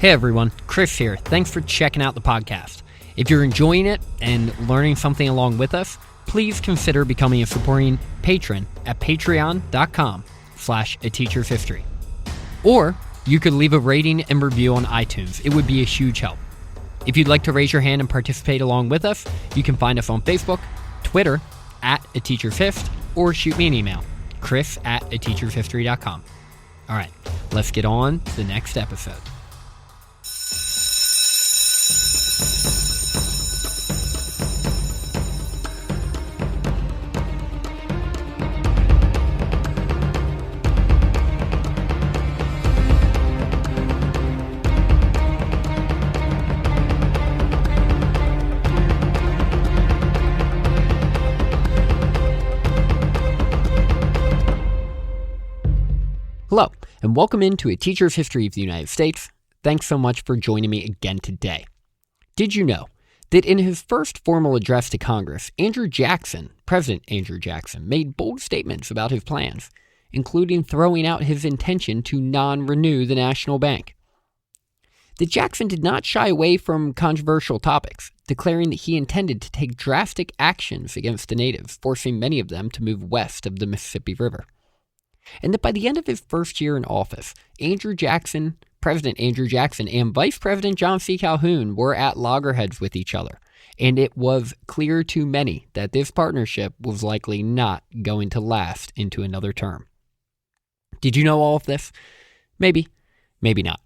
Hey everyone, Chris here. Thanks for checking out the podcast. If you're enjoying it and learning something along with us, please consider becoming a supporting patron at patreon.com/ateachershistory. Or you could leave a rating and review on iTunes. It would be a huge help. If you'd like to raise your hand and participate along with us, you can find us on Facebook, Twitter, @ateachershistory, or shoot me an email, chris@ateachershistory.com. All right, let's get on to the next episode. Hello, and welcome into A Teacher's History of the United States. Thanks so much for joining me again today. Did you know that in his first formal address to Congress, President Andrew Jackson, made bold statements about his plans, including throwing out his intention to non-renew the National Bank? That Jackson did not shy away from controversial topics, declaring that he intended to take drastic actions against the natives, forcing many of them to move west of the Mississippi River. And that by the end of his first year in office, President Andrew Jackson and Vice President John C. Calhoun were at loggerheads with each other, and it was clear to many that this partnership was likely not going to last into another term. Did you know all of this? Maybe, maybe not.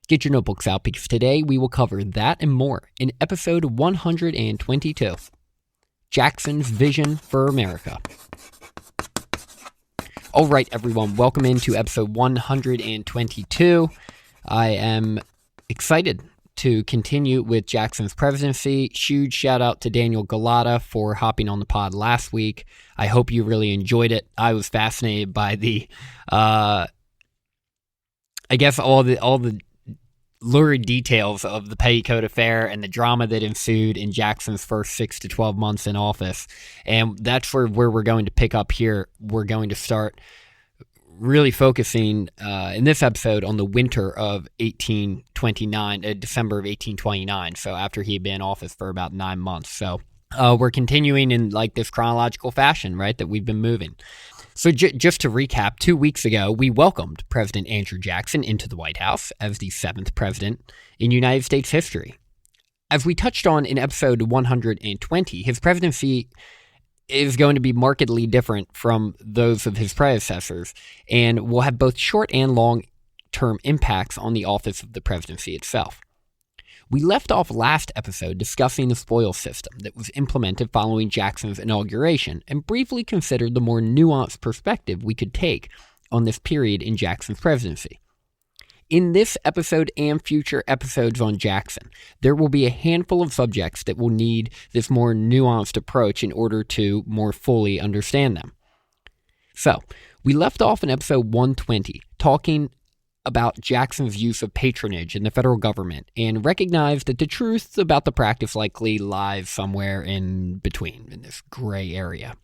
Get your notebooks out because today we will cover that and more in episode 122, Jackson's Vision for America. All right, everyone, welcome into episode 122. I am excited to continue with Jackson's presidency. Huge shout out to Daniel Galata for hopping on the pod last week. I hope you really enjoyed it. I was fascinated by all the lurid details of the Petticoat affair and the drama that ensued in Jackson's first 6 to 12 months in office. And that's where we're going to pick up here. We're going to start really focusing in this episode on the winter of 1829, December of 1829. So after he had been in office for about 9 months. So we're continuing in like this chronological fashion, right, that we've been moving. So just to recap, 2 weeks ago, we welcomed President Andrew Jackson into the White House as the 7th president in United States history. As we touched on in episode 120, his presidency is going to be markedly different from those of his predecessors and will have both short and long-term impacts on the office of the presidency itself. We left off last episode discussing the spoils system that was implemented following Jackson's inauguration and briefly considered the more nuanced perspective we could take on this period in Jackson's presidency. In this episode and future episodes on Jackson, there will be a handful of subjects that will need this more nuanced approach in order to more fully understand them. So, we left off in episode 120 talking about Jackson's use of patronage in the federal government and recognized that the truth about the practice likely lies somewhere in between, in this gray area.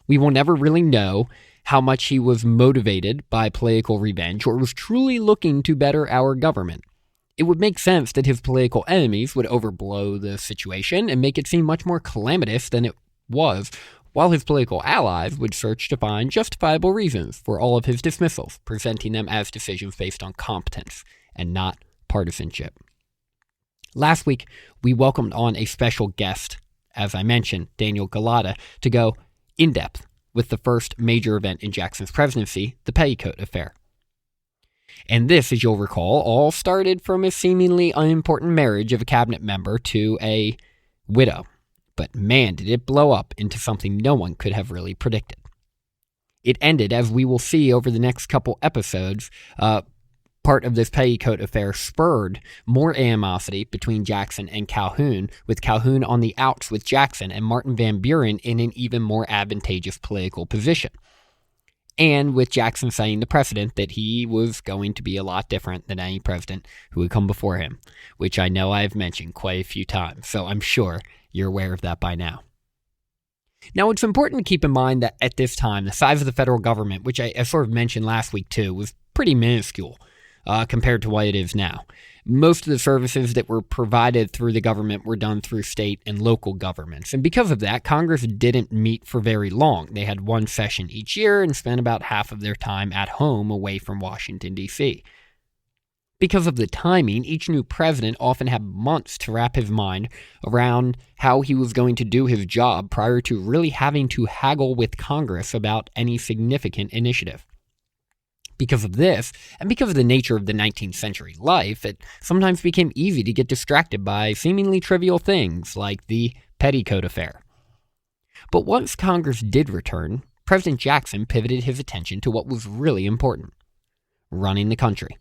We will never really know how much he was motivated by political revenge or was truly looking to better our government. It would make sense that his political enemies would overblow the situation and make it seem much more calamitous than it was, while his political allies would search to find justifiable reasons for all of his dismissals, presenting them as decisions based on competence and not partisanship. Last week, we welcomed on a special guest, as I mentioned, Daniel Galata, to go in-depth with the first major event in Jackson's presidency, the Petticoat affair. And this, as you'll recall, all started from a seemingly unimportant marriage of a cabinet member to a widow. But man, did it blow up into something no one could have really predicted. It ended, as we will see over the next couple episodes, part of this Petticoat affair spurred more animosity between Jackson and Calhoun, with Calhoun on the outs with Jackson and Martin Van Buren in an even more advantageous political position. And with Jackson setting the precedent that he was going to be a lot different than any president who would come before him, which I know I've mentioned quite a few times, so I'm sure you're aware of that by now. Now, it's important to keep in mind that at this time, the size of the federal government, which I sort of mentioned last week too, was pretty minuscule. compared to what it is now. Most of the services that were provided through the government were done through state and local governments. And because of that, Congress didn't meet for very long. They had one session each year and spent about half of their time at home away from Washington, D.C. Because of the timing, each new president often had months to wrap his mind around how he was going to do his job prior to really having to haggle with Congress about any significant initiative. Because of this, and because of the nature of the 19th century life, it sometimes became easy to get distracted by seemingly trivial things like the petticoat affair. But once Congress did return, President Jackson pivoted his attention to what was really important: running the country.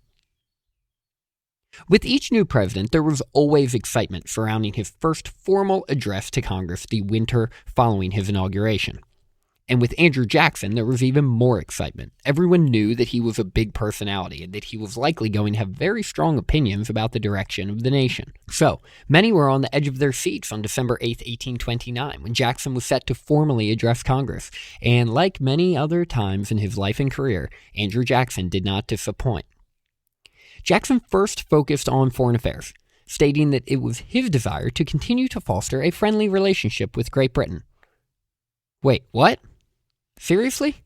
With each new president, there was always excitement surrounding his first formal address to Congress the winter following his inauguration. And with Andrew Jackson, there was even more excitement. Everyone knew that he was a big personality and that he was likely going to have very strong opinions about the direction of the nation. So, many were on the edge of their seats on December 8, 1829, when Jackson was set to formally address Congress. And like many other times in his life and career, Andrew Jackson did not disappoint. Jackson first focused on foreign affairs, stating that it was his desire to continue to foster a friendly relationship with Great Britain. Wait, what? Seriously?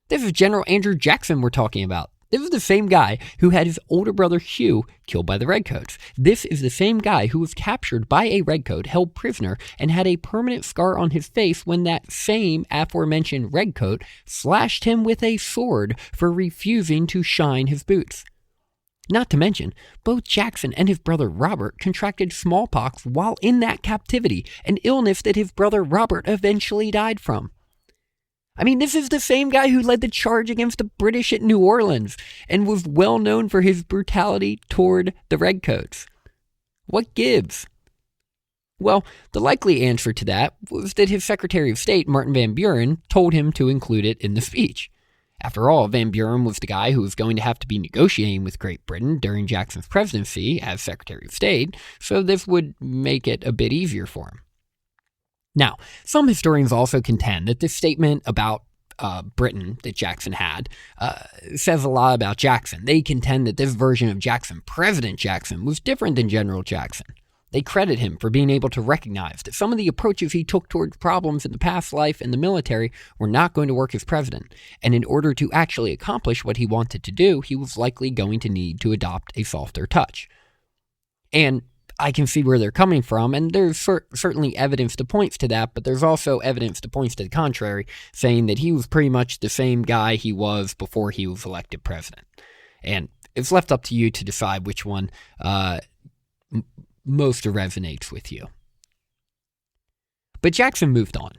This is General Andrew Jackson we're talking about. This is the same guy who had his older brother Hugh killed by the Redcoats. This is the same guy who was captured by a Redcoat, held prisoner, and had a permanent scar on his face when that same aforementioned Redcoat slashed him with a sword for refusing to shine his boots. Not to mention, both Jackson and his brother Robert contracted smallpox while in that captivity, an illness that his brother Robert eventually died from. I mean, this is the same guy who led the charge against the British at New Orleans and was well known for his brutality toward the Redcoats. What gives? Well, the likely answer to that was that his Secretary of State, Martin Van Buren, told him to include it in the speech. After all, Van Buren was the guy who was going to have to be negotiating with Great Britain during Jackson's presidency as Secretary of State, so this would make it a bit easier for him. Now, some historians also contend that this statement about Britain that Jackson had says a lot about Jackson. They contend that this version of Jackson, President Jackson, was different than General Jackson. They credit him for being able to recognize that some of the approaches he took towards problems in the past life in the military were not going to work as president, and in order to actually accomplish what he wanted to do, he was likely going to need to adopt a softer touch. And I can see where they're coming from, and there's certainly evidence that points to that, but there's also evidence that points to the contrary, saying that he was pretty much the same guy he was before he was elected president. And it's left up to you to decide which one most resonates with you. But Jackson moved on,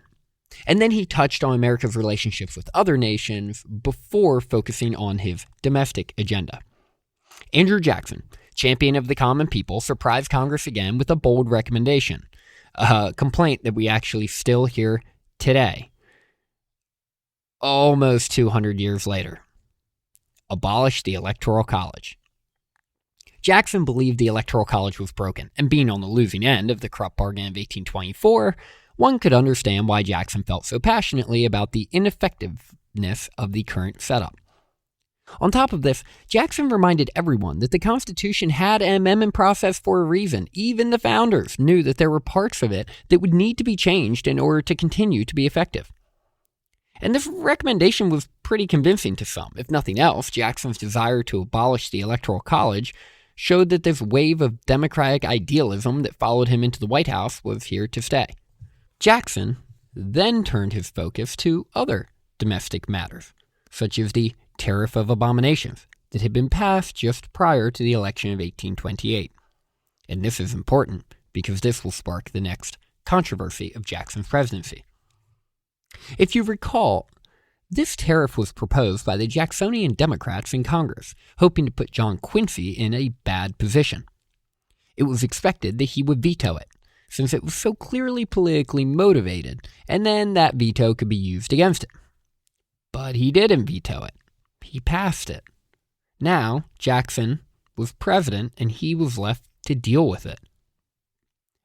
and then he touched on America's relationships with other nations before focusing on his domestic agenda. Andrew Jackson, champion of the common people, surprised Congress again with a bold recommendation, a complaint that we actually still hear today, almost 200 years later. Abolish the Electoral College. Jackson believed the Electoral College was broken, and being on the losing end of the corrupt bargain of 1824, one could understand why Jackson felt so passionately about the ineffectiveness of the current setup. On top of this, Jackson reminded everyone that the Constitution had an amendment process for a reason. Even the founders knew that there were parts of it that would need to be changed in order to continue to be effective. And this recommendation was pretty convincing to some. If nothing else, Jackson's desire to abolish the Electoral College showed that this wave of democratic idealism that followed him into the White House was here to stay. Jackson then turned his focus to other domestic matters, such as the Tariff of Abominations that had been passed just prior to the election of 1828. And this is important because this will spark the next controversy of Jackson's presidency. If you recall, this tariff was proposed by the Jacksonian Democrats in Congress, hoping to put John Quincy in a bad position. It was expected that he would veto it, since it was so clearly politically motivated, and then that veto could be used against him. But he didn't veto it. He passed it. Now, Jackson was president, and he was left to deal with it.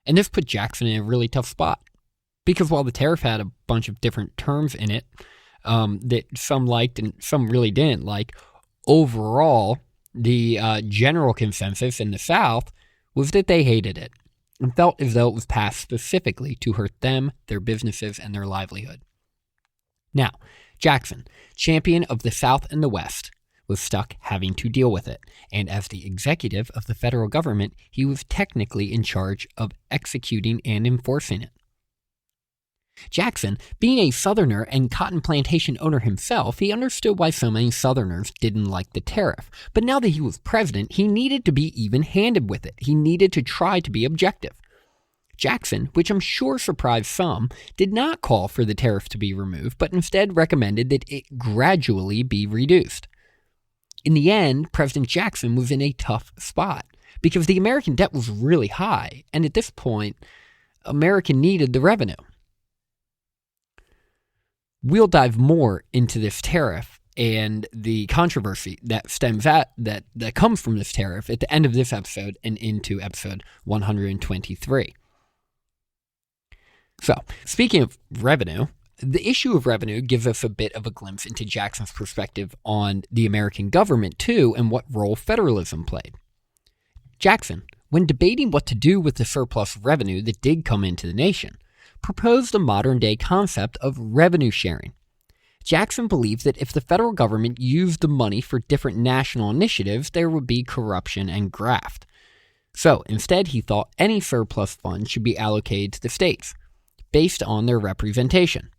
And this put Jackson in a really tough spot, because while the tariff had a bunch of different terms in it, that some liked and some really didn't like, overall, the general consensus in the South was that they hated it and felt as though it was passed specifically to hurt them, their businesses, and their livelihood. Now, Jackson, champion of the South and the West, was stuck having to deal with it, and as the executive of the federal government, he was technically in charge of executing and enforcing it. Jackson, being a Southerner and cotton plantation owner himself, he understood why so many Southerners didn't like the tariff. But now that he was president, he needed to be even-handed with it. He needed to try to be objective. Jackson, which I'm sure surprised some, did not call for the tariff to be removed, but instead recommended that it gradually be reduced. In the end, President Jackson was in a tough spot because the American debt was really high, and at this point, America needed the revenue. We'll dive more into this tariff and the controversy that stems that comes from this tariff at the end of this episode and into episode 123. So, speaking of revenue, the issue of revenue gives us a bit of a glimpse into Jackson's perspective on the American government, too, and what role federalism played. Jackson, when debating what to do with the surplus revenue that did come into the nation, proposed a modern-day concept of revenue sharing. Jackson believed that if the federal government used the money for different national initiatives, there would be corruption and graft. So, instead, he thought any surplus funds should be allocated to the states, based on their representation.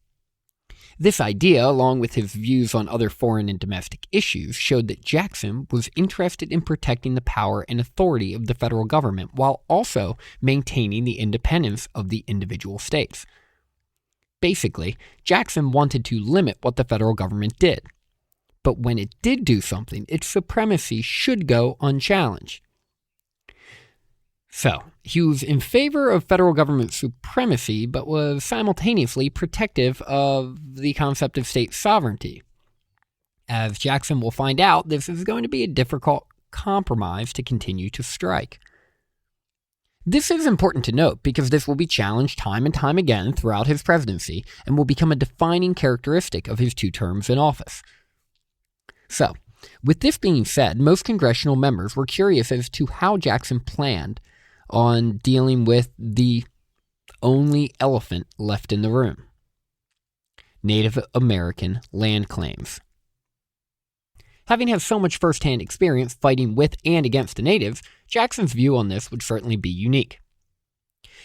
This idea, along with his views on other foreign and domestic issues, showed that Jackson was interested in protecting the power and authority of the federal government while also maintaining the independence of the individual states. Basically, Jackson wanted to limit what the federal government did. But when it did do something, its supremacy should go unchallenged. So, he was in favor of federal government supremacy, but was simultaneously protective of the concept of state sovereignty. As Jackson will find out, this is going to be a difficult compromise to continue to strike. This is important to note because this will be challenged time and time again throughout his presidency and will become a defining characteristic of his 2 terms in office. So, with this being said, most congressional members were curious as to how Jackson planned on dealing with the only elephant left in the room: Native American land claims. Having had so much first-hand experience fighting with and against the natives, Jackson's view on this would certainly be unique.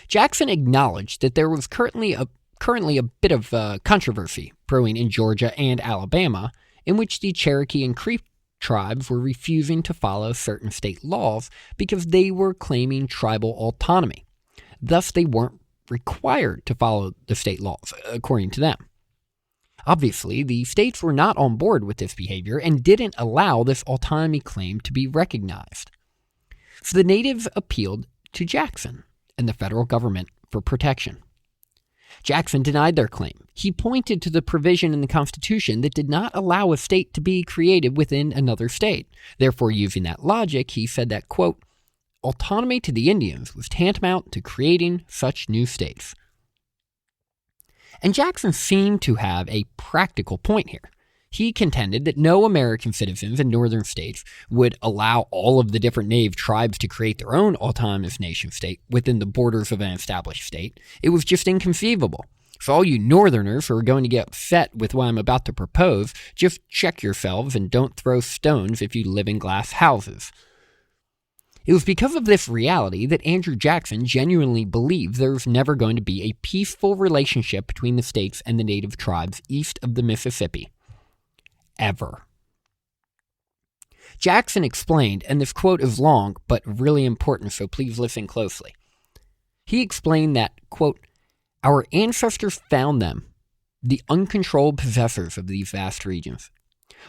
Jackson acknowledged that there was currently a bit of controversy brewing in Georgia and Alabama, in which the Cherokee and Creek tribes were refusing to follow certain state laws because they were claiming tribal autonomy. Thus, they weren't required to follow the state laws, according to them. Obviously, the states were not on board with this behavior and didn't allow this autonomy claim to be recognized. So the natives appealed to Jackson and the federal government for protection. Jackson denied their claim. He pointed to the provision in the Constitution that did not allow a state to be created within another state. Therefore, using that logic, he said that, quote, autonomy to the Indians was tantamount to creating such new states. And Jackson seemed to have a practical point here. He contended that no American citizens in northern states would allow all of the different native tribes to create their own autonomous nation state within the borders of an established state. It was just inconceivable. So all you northerners who are going to get upset with what I'm about to propose, just check yourselves and don't throw stones if you live in glass houses. It was because of this reality that Andrew Jackson genuinely believed there was never going to be a peaceful relationship between the states and the native tribes east of the Mississippi. Ever. Jackson explained, and this quote is long but really important, so please listen closely. He explained that, quote, our ancestors found them, the uncontrolled possessors of these vast regions.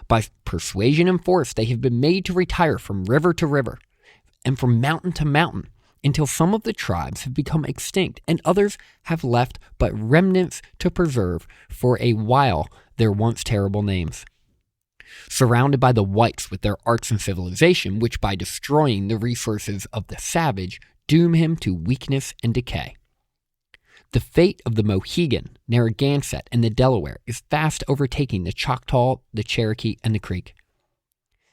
By persuasion and force, they have been made to retire from river to river and from mountain to mountain until some of the tribes have become extinct and others have left but remnants to preserve for a while their once terrible names. Surrounded by the whites with their arts and civilization, which by destroying the resources of the savage, doom him to weakness and decay. The fate of the Mohegan, Narragansett, and the Delaware is fast overtaking the Choctaw, the Cherokee, and the Creek.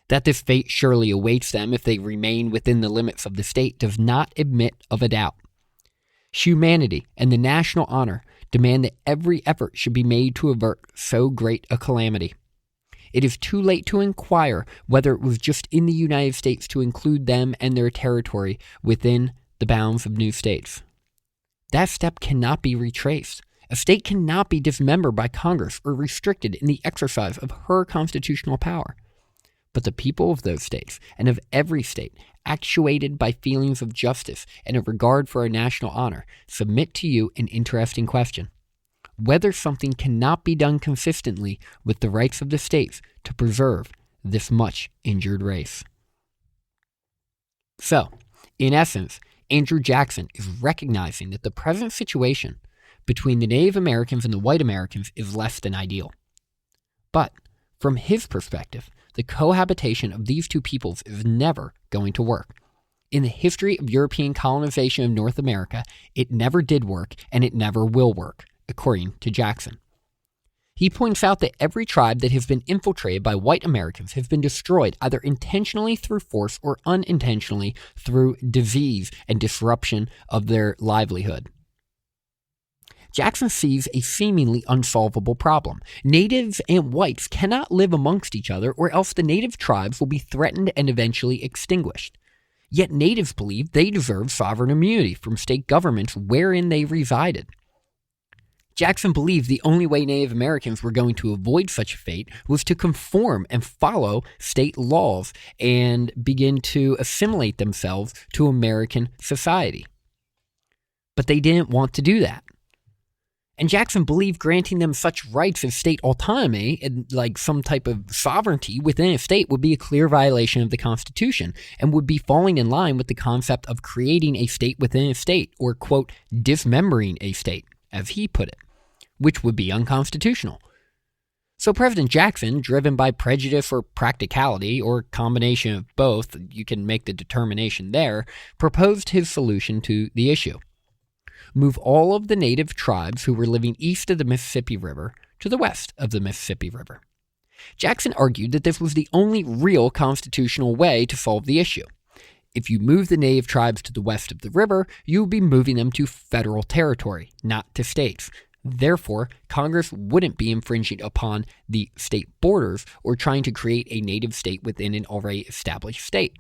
That this fate surely awaits them if they remain within the limits of the state does not admit of a doubt. Humanity and the national honor demand that every effort should be made to avert so great a calamity. It is too late to inquire whether it was just in the United States to include them and their territory within the bounds of new states. That step cannot be retraced. A state cannot be dismembered by Congress or restricted in the exercise of her constitutional power. But the people of those states, and of every state, actuated by feelings of justice and a regard for our national honor, submit to you an interesting question: whether something cannot be done consistently with the rights of the states to preserve this much injured race. So, in essence, Andrew Jackson is recognizing that the present situation between the Native Americans and the white Americans is less than ideal. But, from his perspective, the cohabitation of these two peoples is never going to work. In the history of European colonization of North America, it never did work and it never will work, according to Jackson. He points out that every tribe that has been infiltrated by white Americans has been destroyed either intentionally through force or unintentionally through disease and disruption of their livelihood. Jackson sees a seemingly unsolvable problem. Natives and whites cannot live amongst each other, or else the native tribes will be threatened and eventually extinguished. Yet natives believe they deserve sovereign immunity from state governments wherein they resided. Jackson believed the only way Native Americans were going to avoid such a fate was to conform and follow state laws and begin to assimilate themselves to American society. But they didn't want to do that. And Jackson believed granting them such rights as state autonomy and like some type of sovereignty within a state would be a clear violation of the Constitution and would be falling in line with the concept of creating a state within a state, or, quote, dismembering a state, as he put it, which would be unconstitutional. So President Jackson, driven by prejudice or practicality, or a combination of both, you can make the determination there, proposed his solution to the issue. Move all of the native tribes who were living east of the Mississippi River to the west of the Mississippi River. Jackson argued that this was the only real constitutional way to solve the issue. If you move the native tribes to the west of the river, you would be moving them to federal territory, not to states. Therefore, Congress wouldn't be infringing upon the state borders or trying to create a native state within an already established state.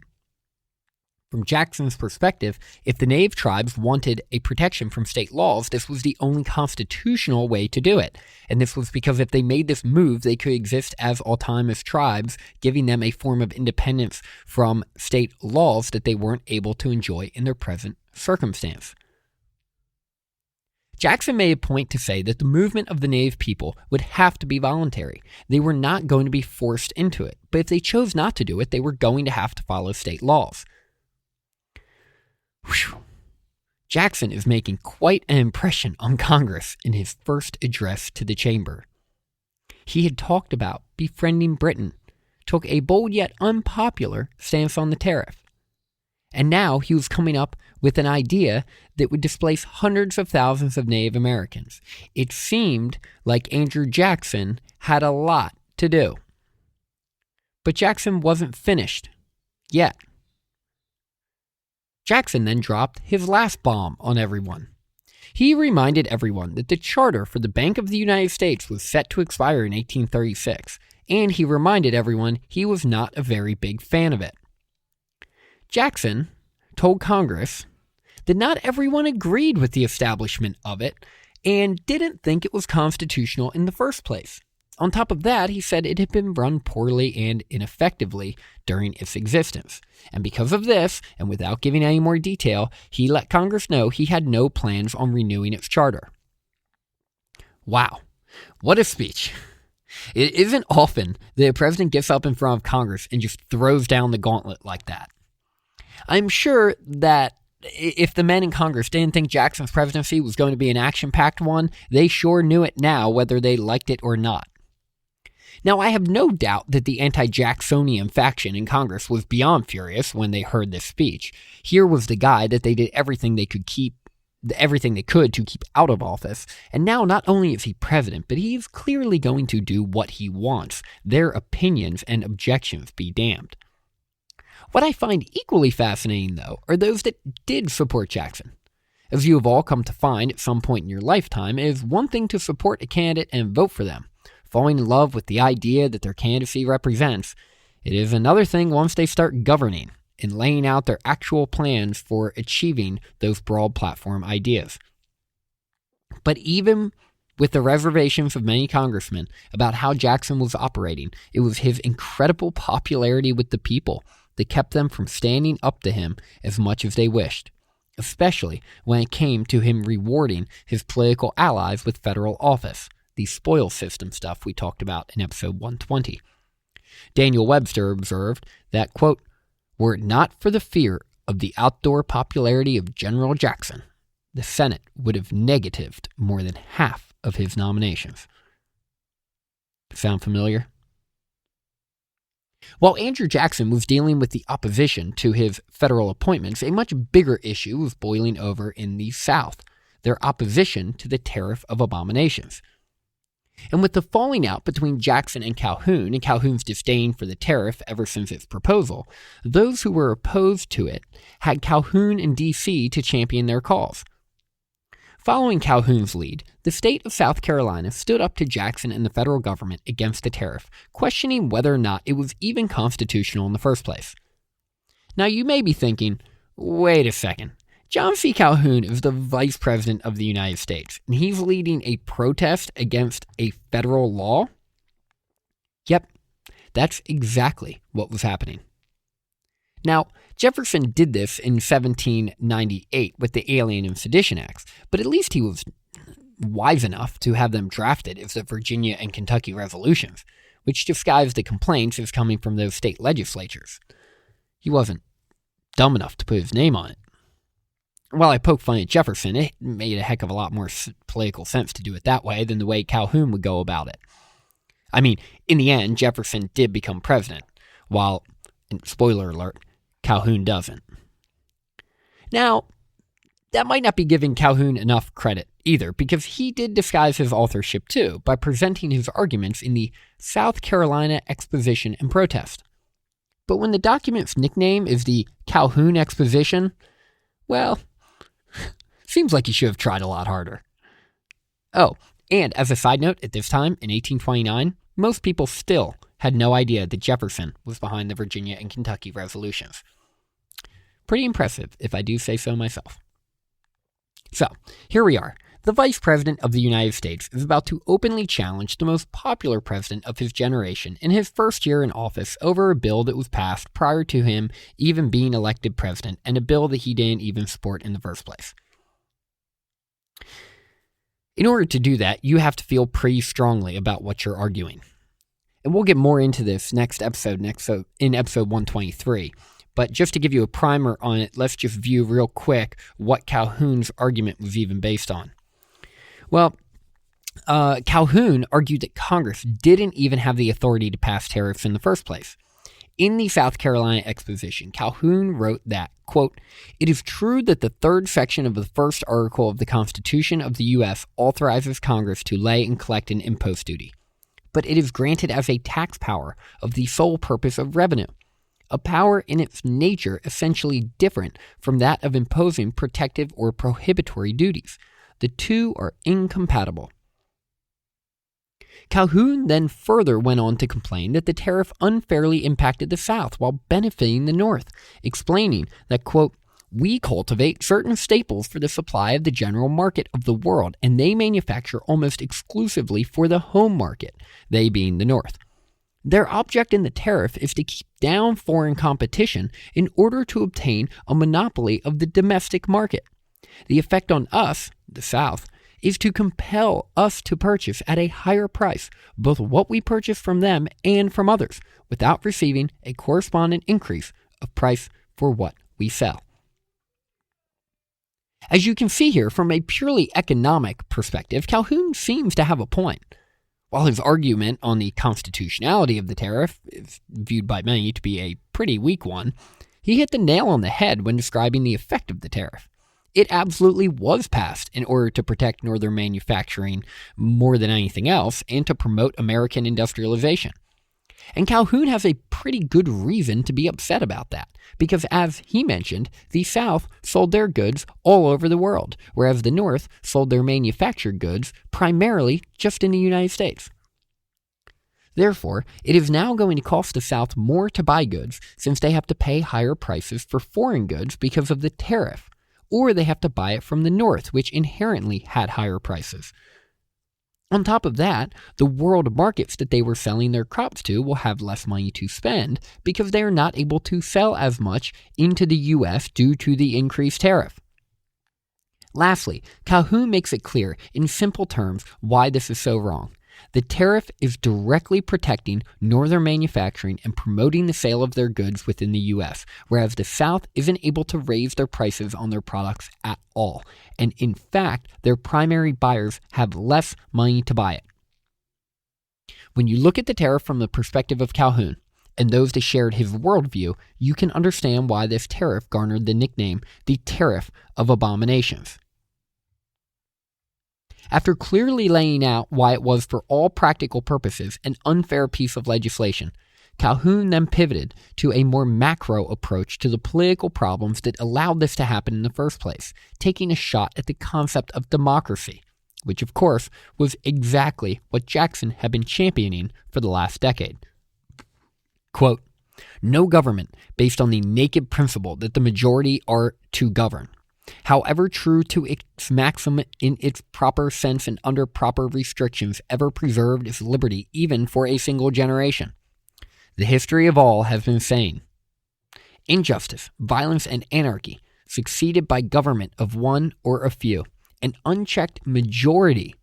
From Jackson's perspective, if the native tribes wanted a protection from state laws, this was the only constitutional way to do it. And this was because if they made this move, they could exist as autonomous tribes, giving them a form of independence from state laws that they weren't able to enjoy in their present circumstance. Jackson made a point to say that the movement of the native people would have to be voluntary. They were not going to be forced into it, but if they chose not to do it, they were going to have to follow state laws. Whew. Jackson is making quite an impression on Congress in his first address to the chamber. He had talked about befriending Britain, took a bold yet unpopular stance on the tariff, and now he was coming up with an idea that would displace hundreds of thousands of Native Americans. It seemed like Andrew Jackson had a lot to do. But Jackson wasn't finished yet. Jackson then dropped his last bomb on everyone. He reminded everyone that the charter for the Bank of the United States was set to expire in 1836, and he reminded everyone he was not a very big fan of it. Jackson told Congress that not everyone agreed with the establishment of it and didn't think it was constitutional in the first place. On top of that, he said it had been run poorly and ineffectively during its existence. And because of this, and without giving any more detail, he let Congress know he had no plans on renewing its charter. Wow, what a speech. It isn't often that a president gets up in front of Congress and just throws down the gauntlet like that. I'm sure that if the men in Congress didn't think Jackson's presidency was going to be an action-packed one, they sure knew it now, whether they liked it or not. Now, I have no doubt that the anti-Jacksonian faction in Congress was beyond furious when they heard this speech. Here was the guy that they did everything they could keep everything they could to keep out of office. And now not only is he president, but he is clearly going to do what he wants. Their opinions and objections be damned. What I find equally fascinating, though, are those that did support Jackson. As you have all come to find at some point in your lifetime, it is one thing to support a candidate and vote for them, falling in love with the idea that their candidacy represents. It is another thing once they start governing and laying out their actual plans for achieving those broad platform ideas. But even with the reservations of many congressmen about how Jackson was operating, it was his incredible popularity with the people that kept them from standing up to him as much as they wished, especially when it came to him rewarding his political allies with federal office, the spoil system stuff we talked about in episode 120. Daniel Webster observed that, quote, "Were it not for the fear of the outdoor popularity of General Jackson, the Senate would have negatived more than half of his nominations." Sound familiar? While Andrew Jackson was dealing with the opposition to his federal appointments, a much bigger issue was boiling over in the South, their opposition to the Tariff of Abominations. And with the falling out between Jackson and Calhoun's disdain for the tariff ever since its proposal, those who were opposed to it had Calhoun in D.C. to champion their cause. Following Calhoun's lead, the state of South Carolina stood up to Jackson and the federal government against the tariff, questioning whether or not it was even constitutional in the first place. Now you may be thinking, wait a second, John C. Calhoun is the Vice President of the United States, and he's leading a protest against a federal law? Yep, that's exactly what was happening. Now, Jefferson did this in 1798 with the Alien and Sedition Acts, but at least he was wise enough to have them drafted as the Virginia and Kentucky Resolutions, which disguised the complaints as coming from those state legislatures. He wasn't dumb enough to put his name on it. While I poke fun at Jefferson, it made a heck of a lot more political sense to do it that way than the way Calhoun would go about it. I mean, in the end, Jefferson did become president, while, spoiler alert, Calhoun doesn't. Now, that might not be giving Calhoun enough credit either, because he did disguise his authorship too by presenting his arguments in the South Carolina Exposition and Protest. But when the document's nickname is the Calhoun Exposition, well, seems like he should have tried a lot harder. Oh, and as a side note, at this time, in 1829, most people still had no idea that Jefferson was behind the Virginia and Kentucky resolutions. Pretty impressive, if I do say so myself. So, here we are. The Vice President of the United States is about to openly challenge the most popular president of his generation in his first year in office over a bill that was passed prior to him even being elected president, and a bill that he didn't even support in the first place. In order to do that, you have to feel pretty strongly about what you're arguing. And we'll get more into this in episode 123. But just to give you a primer on it, let's just view real quick what Calhoun's argument was even based on. Well, Calhoun argued that Congress didn't even have the authority to pass tariffs in the first place. In the South Carolina Exposition, Calhoun wrote that, quote, "It is true that the third section of the first article of the Constitution of the U.S. authorizes Congress to lay and collect an impost duty, but it is granted as a tax power of the sole purpose of revenue, a power in its nature essentially different from that of imposing protective or prohibitory duties. The two are incompatible." Calhoun then further went on to complain that the tariff unfairly impacted the South while benefiting the North, explaining that, quote, "We cultivate certain staples for the supply of the general market of the world, and they manufacture almost exclusively for the home market, they being the North. Their object in the tariff is to keep down foreign competition in order to obtain a monopoly of the domestic market. The effect on us, the South, is to compel us to purchase at a higher price both what we purchase from them and from others, without receiving a corresponding increase of price for what we sell." As you can see here, from a purely economic perspective, Calhoun seems to have a point. While his argument on the constitutionality of the tariff is viewed by many to be a pretty weak one, he hit the nail on the head when describing the effect of the tariff. It absolutely was passed in order to protect Northern manufacturing more than anything else and to promote American industrialization. And Calhoun has a pretty good reason to be upset about that, because as he mentioned, the South sold their goods all over the world, whereas the North sold their manufactured goods primarily just in the United States. Therefore, it is now going to cost the South more to buy goods since they have to pay higher prices for foreign goods because of the tariff, or they have to buy it from the North, which inherently had higher prices. On top of that, the world markets that they were selling their crops to will have less money to spend because they are not able to sell as much into the U.S. due to the increased tariff. Lastly, Calhoun makes it clear in simple terms why this is so wrong. The tariff is directly protecting Northern manufacturing and promoting the sale of their goods within the U.S., whereas the South isn't able to raise their prices on their products at all. And in fact, their primary buyers have less money to buy it. When you look at the tariff from the perspective of Calhoun and those that shared his worldview, you can understand why this tariff garnered the nickname the Tariff of Abominations. After clearly laying out why it was for all practical purposes an unfair piece of legislation, Calhoun then pivoted to a more macro approach to the political problems that allowed this to happen in the first place, taking a shot at the concept of democracy, which of course was exactly what Jackson had been championing for the last decade. Quote, "No government based on the naked principle that the majority are to govern, however true to its maxim in its proper sense and under proper restrictions, ever preserved its liberty even for a single generation. The history of all has been saying, injustice, violence, and anarchy, succeeded by government of one or a few. An unchecked majority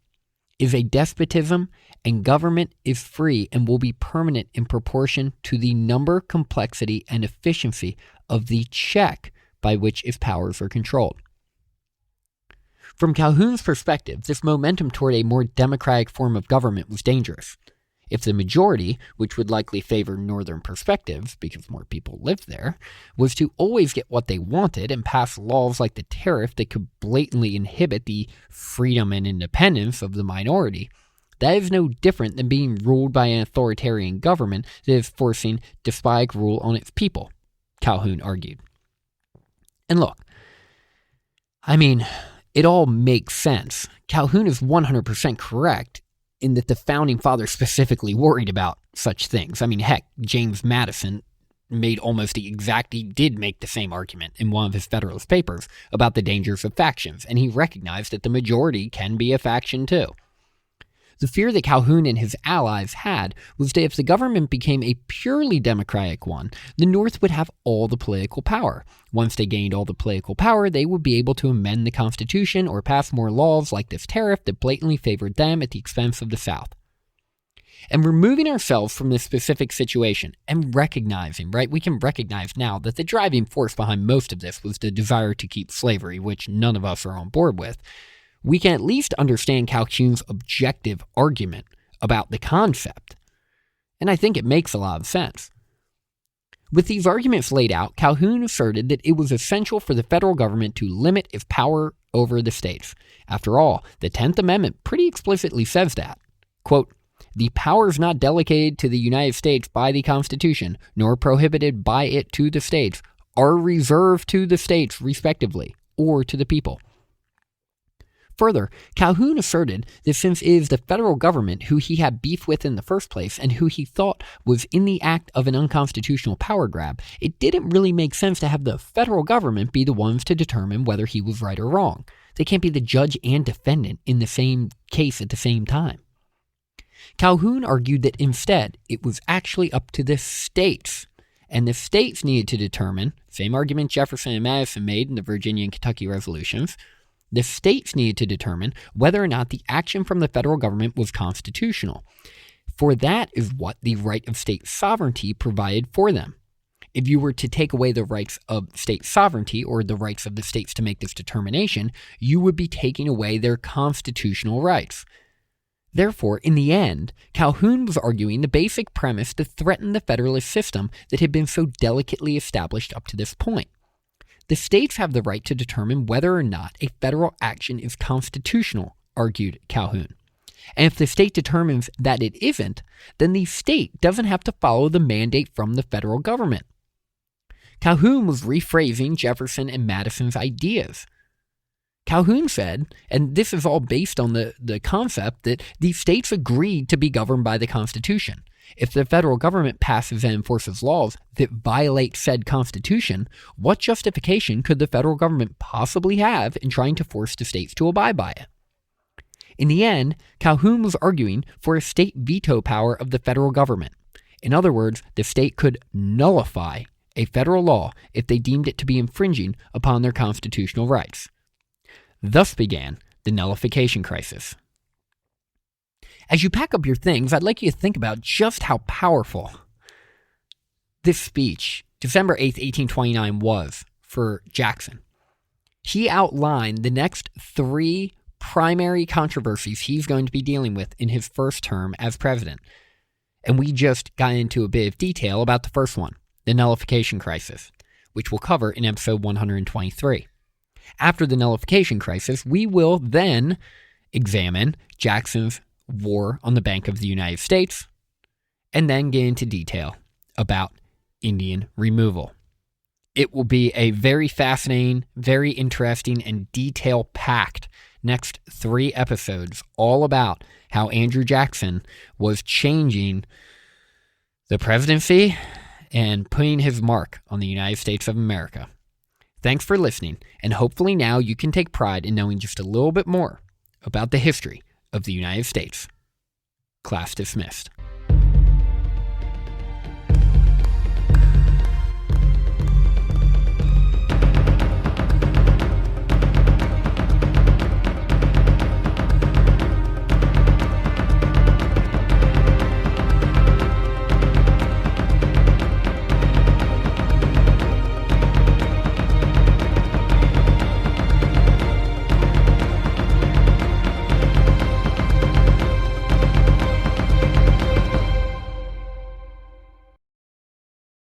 is a despotism, and government is free and will be permanent in proportion to the number, complexity, and efficiency of the check by which its powers are controlled." From Calhoun's perspective, this momentum toward a more democratic form of government was dangerous. If the majority, which would likely favor Northern perspectives because more people lived there, was to always get what they wanted and pass laws like the tariff that could blatantly inhibit the freedom and independence of the minority, that is no different than being ruled by an authoritarian government that is forcing despotic rule on its people, Calhoun argued. And look, I mean, it all makes sense. Calhoun is 100% correct in that the Founding Fathers specifically worried about such things. I mean, heck, James Madison made almost the exact, he did make the same argument in one of his Federalist Papers about the dangers of factions, and he recognized that the majority can be a faction too. The fear that Calhoun and his allies had was that if the government became a purely democratic one, the North would have all the political power. Once they gained all the political power, they would be able to amend the Constitution or pass more laws like this tariff that blatantly favored them at the expense of the South. And removing ourselves from this specific situation and recognizing, right, we can recognize now that the driving force behind most of this was the desire to keep slavery, which none of us are on board with. We can at least understand Calhoun's objective argument about the concept. And I think it makes a lot of sense. With these arguments laid out, Calhoun asserted that it was essential for the federal government to limit its power over the states. After all, the 10th Amendment pretty explicitly says that. Quote, "The powers not delegated to the United States by the Constitution, nor prohibited by it to the states, are reserved to the states respectively, or to the people." Further, Calhoun asserted that since it is the federal government who he had beef with in the first place and who he thought was in the act of an unconstitutional power grab, it didn't really make sense to have the federal government be the ones to determine whether he was right or wrong. They can't be the judge and defendant in the same case at the same time. Calhoun argued that instead, it was actually up to the states, and the states needed to determine, same argument Jefferson and Madison made in the Virginia and Kentucky resolutions, the states needed to determine whether or not the action from the federal government was constitutional. For that is what the right of state sovereignty provided for them. If you were to take away the rights of state sovereignty or the rights of the states to make this determination, you would be taking away their constitutional rights. Therefore, in the end, Calhoun was arguing the basic premise that threatened the federalist system that had been so delicately established up to this point. The states have the right to determine whether or not a federal action is constitutional, argued Calhoun. And if the state determines that it isn't, then the state doesn't have to follow the mandate from the federal government. Calhoun was rephrasing Jefferson and Madison's ideas. Calhoun said, and this is all based on the concept that the states agreed to be governed by the Constitution. If the federal government passes and enforces laws that violate said Constitution, what justification could the federal government possibly have in trying to force the states to abide by it? In the end, Calhoun was arguing for a state veto power of the federal government. In other words, the state could nullify a federal law if they deemed it to be infringing upon their constitutional rights. Thus began the nullification crisis. As you pack up your things, I'd like you to think about just how powerful this speech, December 8th, 1829, was for Jackson. He outlined the next 3 primary controversies he's going to be dealing with in his first term as president. And we just got into a bit of detail about the first one, the nullification crisis, which we'll cover in episode 123. After the nullification crisis, we will then examine Jackson's war on the Bank of the United States, and then get into detail about Indian removal. It will be a very fascinating, very interesting, and detail-packed next 3 episodes all about how Andrew Jackson was changing the presidency and putting his mark on the United States of America. Thanks for listening, and hopefully now you can take pride in knowing just a little bit more about the history of the United States. Class dismissed.